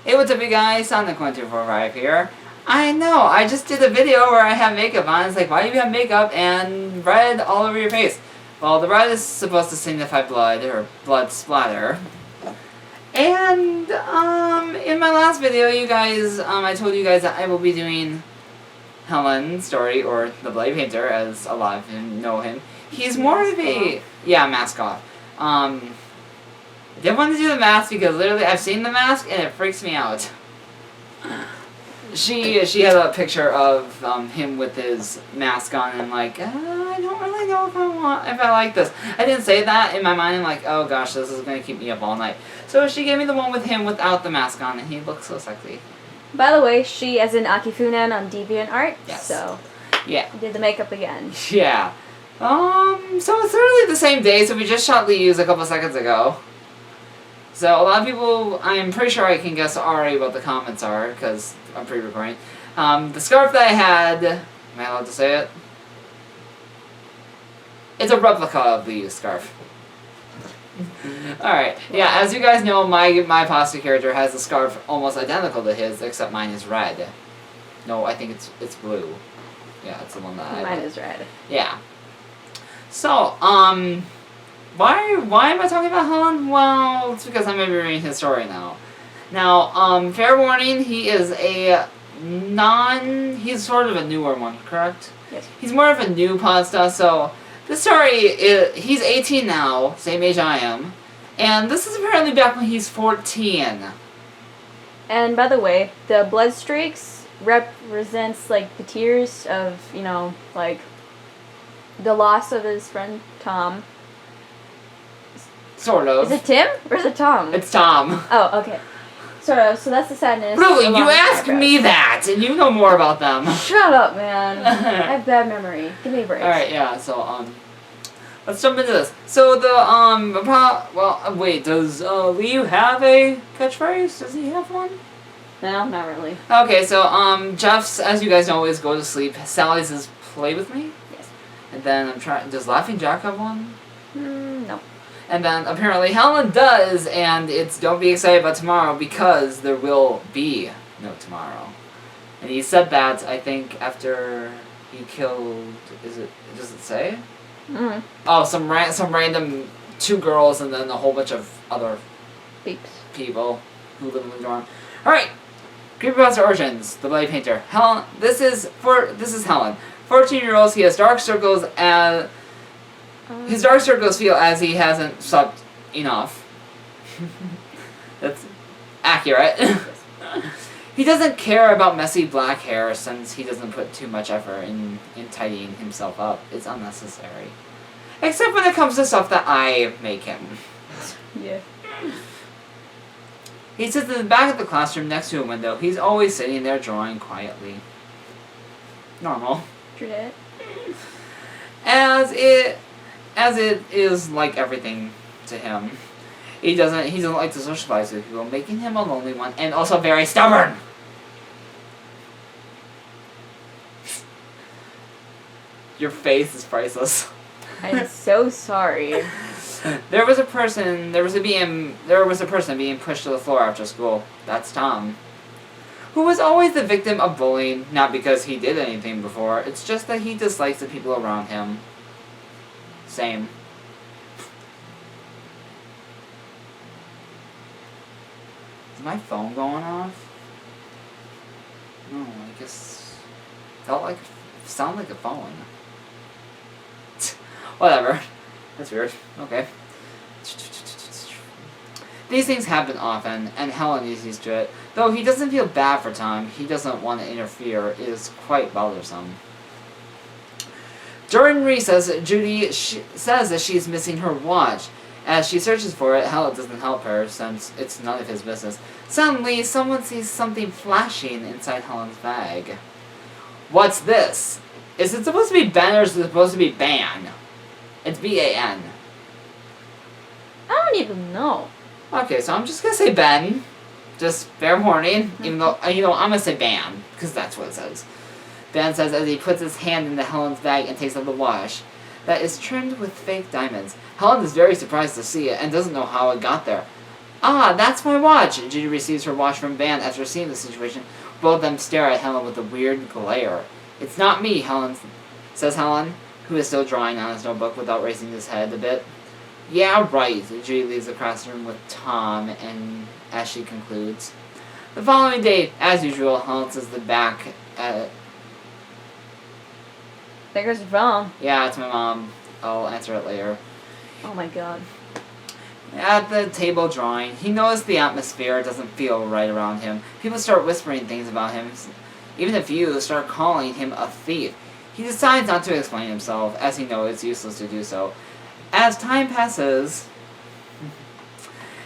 Hey, what's up, you guys? Sonic1245 here. I know, I just did a video where I have makeup on. It's like, why do you have makeup and red all over your face? Well, the red is supposed to signify blood, or blood splatter. And, in my last video, you guys, I told you guys that I will be doing Helen's story, or the Bloody Painter, as a lot of you know him. He's more of a... Yeah, mask off. Didn't want to do the mask because literally I've seen the mask and it freaks me out. She had a picture of him with his mask on and I'm like, I don't really know if I like this. I didn't say that in my mind. I'm like, oh gosh, this is going to keep me up all night. So she gave me the one with him without the mask on and he looks so sexy. By the way, she is in Akifunan on DeviantArt. Yes. So yeah. Did the makeup again. Yeah. So it's literally the same day, so we just shot Liu's a couple seconds ago. So a lot of people, I'm pretty sure I can guess already what the comments are, because I'm pre-recording. The scarf that I had, am I allowed to say it? It's a replica of the scarf. Alright, yeah, as you guys know, my pasta character has a scarf almost identical to his, except mine is red. No, I think it's blue. Yeah, it's the one that Mine is red. Yeah. So, why am I talking about Helen? Well, it's because I'm going to be reading his story now. Now, fair warning, he is he's sort of a newer one, correct? Yes. He's more of a new pasta, so this story, he's 18 now, same age I am, and this is apparently back when he's 14. And by the way, the blood streaks represents, like, the tears of, you know, like, the loss of his friend Tom. Sort of. Is it Tim or is it Tom? It's Tom. Oh, okay. Sort of. So that's the sadness. Really, you asked me that, and you know more about them. Shut up, man. I have bad memory. Give me a break. Alright, yeah, so, let's jump into this. So, wait, does, Liu have a catchphrase? Does he have one? No, not really. Okay, so, Jeff's, as you guys know, is go to sleep. Sally's is play with me? Yes. And then does Laughing Jack have one? No. And then apparently Helen does, and it's don't be excited about tomorrow because there will be no tomorrow. And he said that, I think, after he killed, does it say? Mm-hmm. Oh, some random 2 girls and then a whole bunch of other people who live in the dorm. Alright, Creepypasta-Origins, the Bloody Painter. Helen, this is Helen. 14-year-old, he has dark circles and his dark circles feel as he hasn't slept enough. That's accurate. He doesn't care about messy black hair since he doesn't put too much effort in tidying himself up. It's unnecessary. Except when it comes to stuff that I make him. Yeah. He sits in the back of the classroom next to a window. He's always sitting there drawing quietly. Normal. True that. As it is like everything to him. He doesn't like to socialize with people, making him a lonely one, and also very stubborn. Your face is priceless. I'm so sorry. There was a person being pushed to the floor after school. That's Tom. Who was always the victim of bullying, not because he did anything before, it's just that he dislikes the people around him. Same. Is my phone going off? No, I guess... sounded like a phone. Whatever. That's weird. Okay. These things happen often, and Helen is used to it. Though he doesn't feel bad for Tom, he doesn't want to interfere. It is quite bothersome. During recess, Judy says that she's missing her watch. As she searches for it, Helen doesn't help her, since it's none of his business. Suddenly, someone sees something flashing inside Helen's bag. What's this? Is it supposed to be Ben or is it supposed to be Ban? It's B-A-N. I don't even know. Okay, so I'm just gonna say Ben. Just fair warning, even though, I'm gonna say Ban, because that's what it says. Ben says as he puts his hand into Helen's bag and takes out the watch that is trimmed with fake diamonds. Helen is very surprised to see it and doesn't know how it got there. Ah, that's my watch! Judy receives her watch from Van after seeing the situation. Both of them stare at Helen with a weird glare. It's not me, says Helen, who is still drawing on his notebook without raising his head a bit. Yeah, right. Judy leaves across the room with Tom, and as she concludes. The following day, as usual, Helen says the back at... There goes your phone. Yeah, it's my mom. I'll answer it later. Oh my god. At the table drawing, he noticed the atmosphere doesn't feel right around him. People start whispering things about him. Even a few start calling him a thief. He decides not to explain himself, as he knows it's useless to do so. As time passes,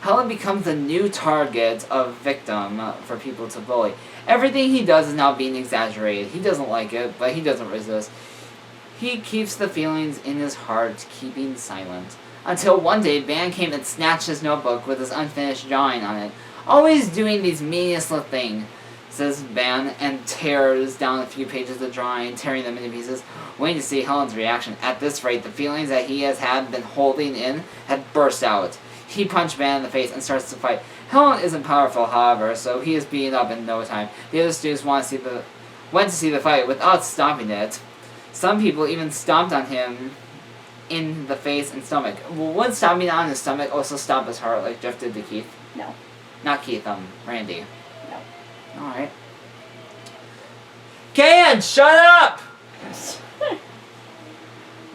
Helen becomes the new target of victim for people to bully. Everything he does is now being exaggerated. He doesn't like it, but he doesn't resist. He keeps the feelings in his heart, keeping silent. Until one day, Van came and snatched his notebook with his unfinished drawing on it. Always doing these meanest little things, says Van, and tears down a few pages of the drawing, tearing them into pieces, waiting to see Helen's reaction. At this rate, the feelings that he had been holding in had burst out. He punched Van in the face and starts to fight. Helen isn't powerful, however, so he is beaten up in no time. The other students went to see the fight without stopping it. Some people even stomped on him in the face and stomach. Would stomping on his stomach also stop his heart like Jeff did to Keith? No. Not Keith, Randy. No. Alright. Can, shut up!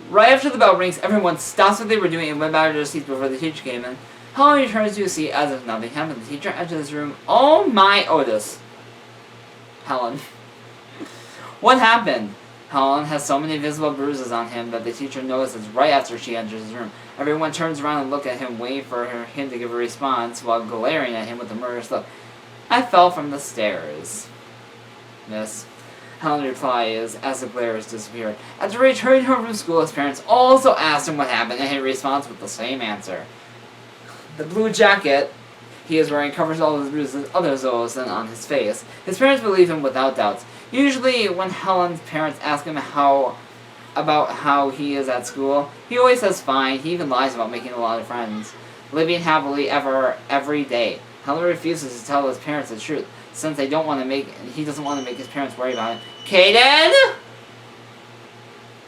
Right after the bell rings, everyone stops what they were doing and went back to their seats before the teacher came in. Helen returns to a seat as if nothing happened. The teacher enters the room. Oh my Otis. Helen. What happened? Helen has so many visible bruises on him that the teacher notices right after she enters his room. Everyone turns around and looks at him, waiting for him to give a response, while glaring at him with a murderous look. I fell from the stairs. Miss. Helen replies as the glares disappeared. After returning home from school, his parents also asked him what happened, and he responds with the same answer. The blue jacket he is wearing covers all his bruises, other zoos than on his face. His parents believe him without doubts. Usually, when Helen's parents ask him about how he is at school, he always says fine. He even lies about making a lot of friends, living happily every day. Helen refuses to tell his parents the truth, since he doesn't want to make his parents worry about him. Kaden!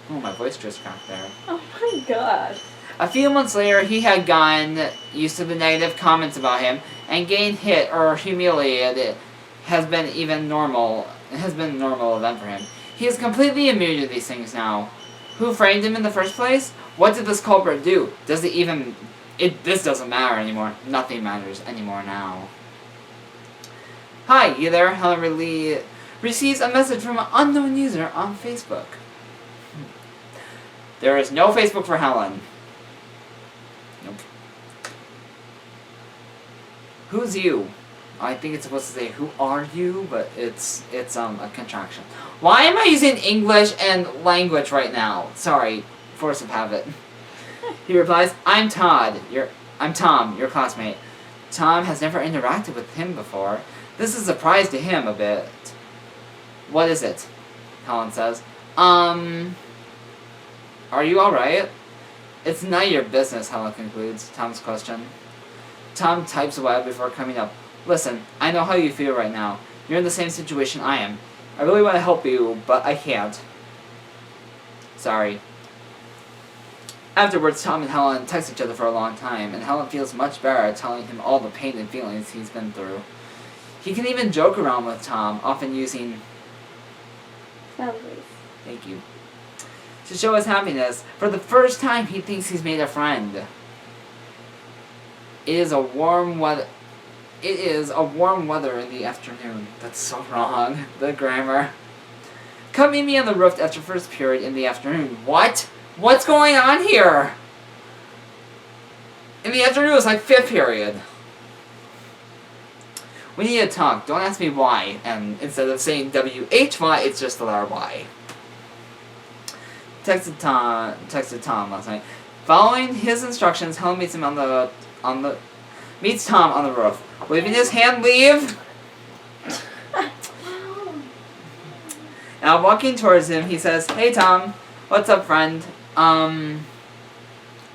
Oh, my voice just cracked there. Oh my god. A few months later, he had gotten used to the negative comments about him, and getting hit or humiliated has been a normal event for him. He is completely immune to these things now. Who framed him in the first place? What did this culprit do? This doesn't matter anymore. Nothing matters anymore now. Hi, you there? Helen receives a message from an unknown user on Facebook. There is no Facebook for Helen. Nope. Who's you? I think it's supposed to say, who are you? But it's a contraction. Why am I using English and language right now? Sorry, force of habit. He replies, I'm Tom, your classmate. Tom has never interacted with him before. This is a surprise to him a bit. What is it? Helen says. Are you alright? It's none of your business, Helen concludes Tom's question. Tom types a while before coming up. Listen, I know how you feel right now. You're in the same situation I am. I really want to help you, but I can't. Sorry. Afterwards, Tom and Helen text each other for a long time, and Helen feels much better telling him all the pain and feelings he's been through. He can even joke around with Tom, often using... Thank you. To show his happiness. For the first time, he thinks he's made a friend. It is a warm weather in the afternoon. That's so wrong. The grammar. Come meet me on the roof after first period in the afternoon. What? What's going on here? In the afternoon, it's like fifth period. We need to talk. Don't ask me why. And instead of saying W-H-Y, it's just the letter Y. Texted Tom last night. Following his instructions, Helen meets him meets Tom on the roof. Waving his hand, leave! Now walking towards him, he says, Hey Tom, what's up friend? I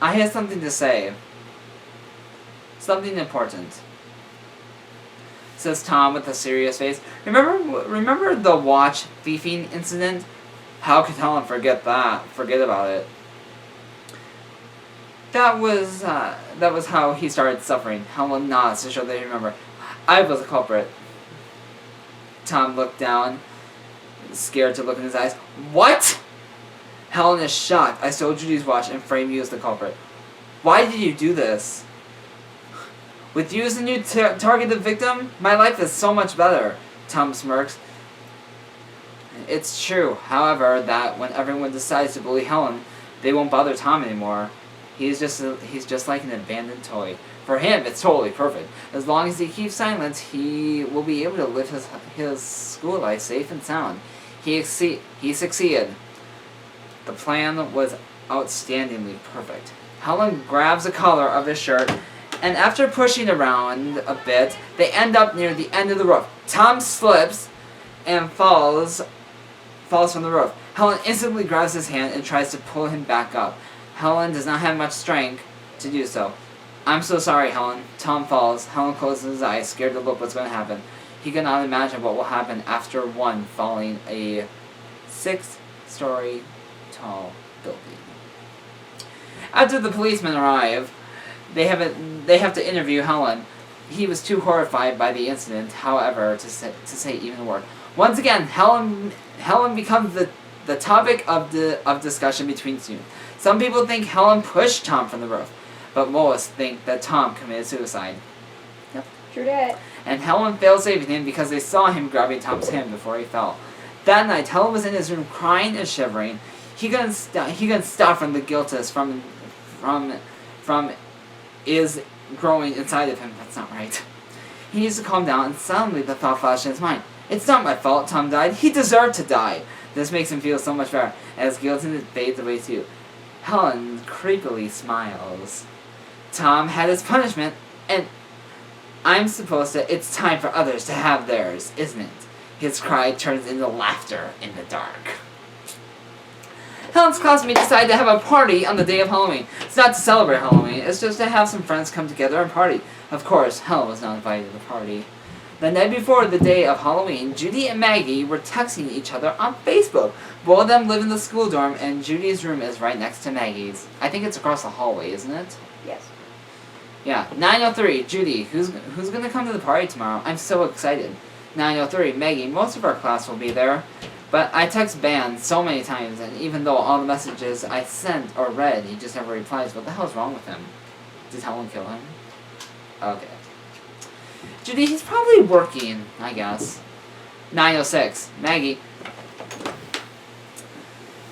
have something to say. Something important. says Tom with a serious face. Remember the watch thieving incident? How could Helen forget that? Forget about it. That was how he started suffering. Helen nods to show that he remembered. I was the culprit. Tom looked down, scared to look in his eyes. What? Helen is shocked. I stole Judy's watch and framed you as the culprit. Why did you do this? With you as the new targeted victim, my life is so much better. Tom smirks. It's true, however, that when everyone decides to bully Helen, they won't bother Tom anymore. He's just like an abandoned toy. For him, it's totally perfect. As long as he keeps silent, he will be able to live his school life safe and sound. He succeeded. The plan was outstandingly perfect. Helen grabs the collar of his shirt, and after pushing around a bit, they end up near the end of the roof. Tom slips and falls from the roof. Helen instantly grabs his hand and tries to pull him back up. Helen does not have much strength to do so. I'm so sorry, Helen. Tom falls. Helen closes his eyes, scared to look what's going to happen. He cannot imagine what will happen after one falling a 6-story tall building. After the policemen arrive, they have to interview Helen. He was too horrified by the incident, however, to say even a word. Once again, Helen becomes the topic of discussion between students. Some people think Helen pushed Tom from the roof, but most think that Tom committed suicide. Yep, true that. And Helen failed saving him because they saw him grabbing Tom's hand before he fell. That night, Helen was in his room crying and shivering. He couldn't stop from the guilt from is growing inside of him. That's not right. He needs to calm down, and suddenly the thought flashed in his mind. It's not my fault Tom died. He deserved to die. This makes him feel so much better, as guilt fades away too. Helen creepily smiles. Tom had his punishment, and it's time for others to have theirs, isn't it? His cry turns into laughter in the dark. Helen's classmates decide to have a party on the day of Halloween. It's not to celebrate Halloween, it's just to have some friends come together and party. Of course, Helen was not invited to the party. The night before the day of Halloween, Judy and Maggie were texting each other on Facebook. Both of them live in the school dorm, and Judy's room is right next to Maggie's. I think it's across the hallway, isn't it? Yes. Yeah. 9:03, Judy, who's gonna come to the party tomorrow? I'm so excited. 9:03, Maggie, most of our class will be there. But I text Ben so many times, and even though all the messages I sent or read, he just never replies. What the hell is wrong with him? Did Helen kill him? Okay. Judy, he's probably working, I guess. 9:06, Maggie.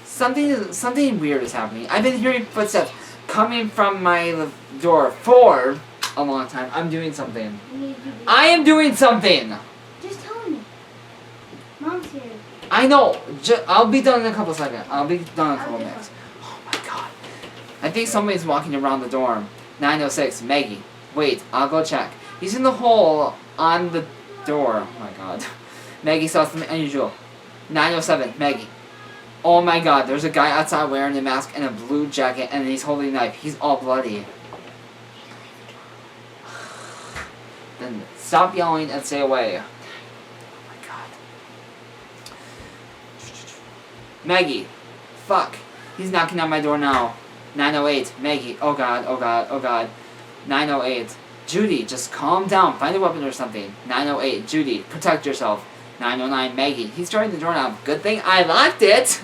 Something weird is happening. I've been hearing footsteps coming from my door for a long time. I'm doing something. I am doing something! Just tell me. Mom's here. I know. I'll be done in a couple seconds. I'll be done in a couple minutes. Oh my god. I think somebody's walking around the dorm. 9:06, Maggie. Wait, I'll go check. He's in the hole on the door. Oh my god. Maggie saw something unusual. 9:07, Maggie. Oh my god, there's a guy outside wearing a mask and a blue jacket, and he's holding a knife. He's all bloody. Then stop yelling and stay away. Oh my god. Maggie. Fuck. He's knocking on my door now. 9:08, Maggie. Oh god, oh god, oh god. 9:08. Judy, just calm down. Find a weapon or something. 9:08, Judy, protect yourself. 9:09, Maggie. He's starting the doorknob. Good thing I locked it.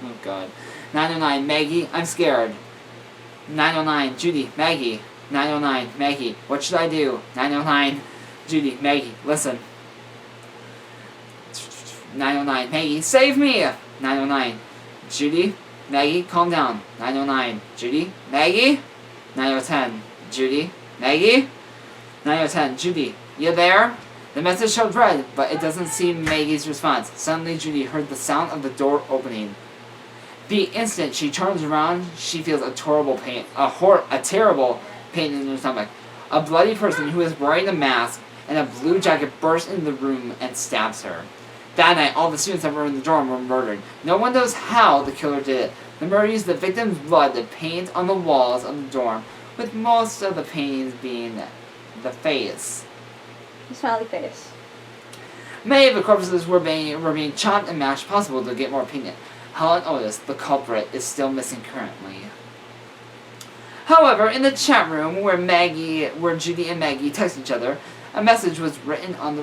Oh god. 9:09, Maggie. I'm scared. 9:09, Judy, Maggie. 9:09, Maggie. What should I do? 9:09, Judy, Maggie. Listen. 9:09, Maggie. Save me. 9:09, Judy, Maggie. Calm down. 9:09, Judy, Maggie. 9:10, Judy, Maggie. 9:10, Judy. You there? The message showed red, but it doesn't seem Maggie's response. Suddenly, Judy heard the sound of the door opening. The instant she turns around, she feels a terrible pain in her stomach. A bloody person who is wearing a mask and a blue jacket bursts into the room and stabs her. That night, all the students that were in the dorm were murdered. No one knows how the killer did it. The murder used the victim's blood to paint on the walls of the dorm, with most of the paintings being the face. Smiley face. Many of the corpses were being chopped and mashed, possible to get more opinion. Helen Otis, the culprit, is still missing currently. However, in the chat room where Judy and Maggie text each other, a message was written on the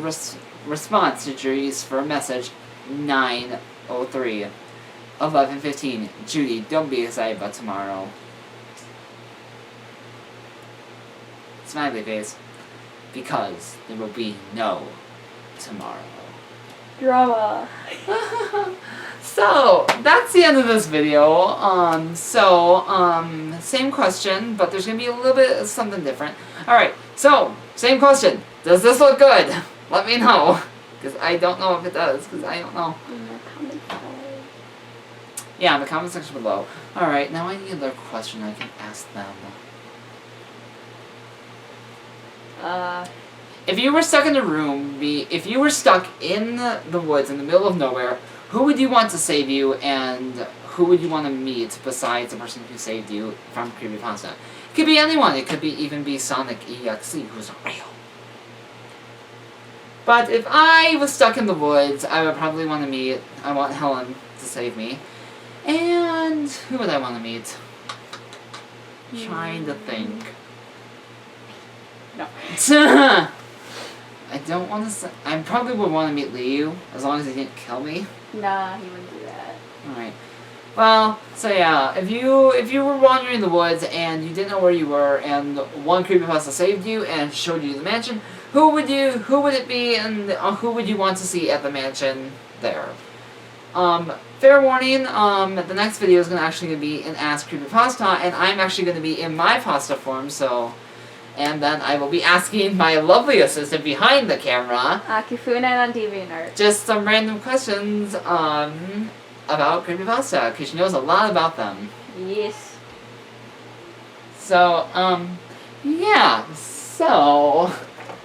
response to Judy's first message, 9:03. 11:15. Judy, don't be excited about tomorrow. Smiley face. Because there will be no tomorrow. Drama. So, that's the end of this video. Same question, but there's going to be a little bit of something different. Alright, so, same question. Does this look good? Let me know. Because I don't know if it does, because I don't know. Yeah, in the comment section below. Alright, now I need another question I can ask them. If you were stuck in a room, if you were stuck in the woods in the middle of nowhere, who would you want to save you, and who would you want to meet besides the person who saved you from Creepypasta? It could be anyone. It could even be Sonic EXE, who's real. But if I was stuck in the woods, I would probably want to I want Helen to save me. And who would I want to meet? Trying to think. No. I don't want to say. I probably would want to meet Liu, as long as he didn't kill me. Nah, he wouldn't do that. Alright. Well, so yeah, if you were wandering in the woods and you didn't know where you were, and one creepypasta saved you and showed you the mansion, who would it be, and who would you want to see at the mansion there? Fair warning, the next video is actually going to be in Ask Creepypasta, and I'm actually going to be in my pasta form, so... And then I will be asking my lovely assistant behind the camera... Akifunen on DeviantArt. Just some random questions, about Creepypasta, because she knows a lot about them. Yes. So, yeah, so...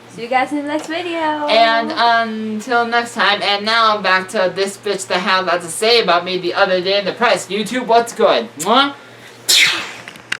See you guys in the next video. And until next time, and now back to this bitch that had a lot to say about me the other day in the press. YouTube, what's good? Mwah?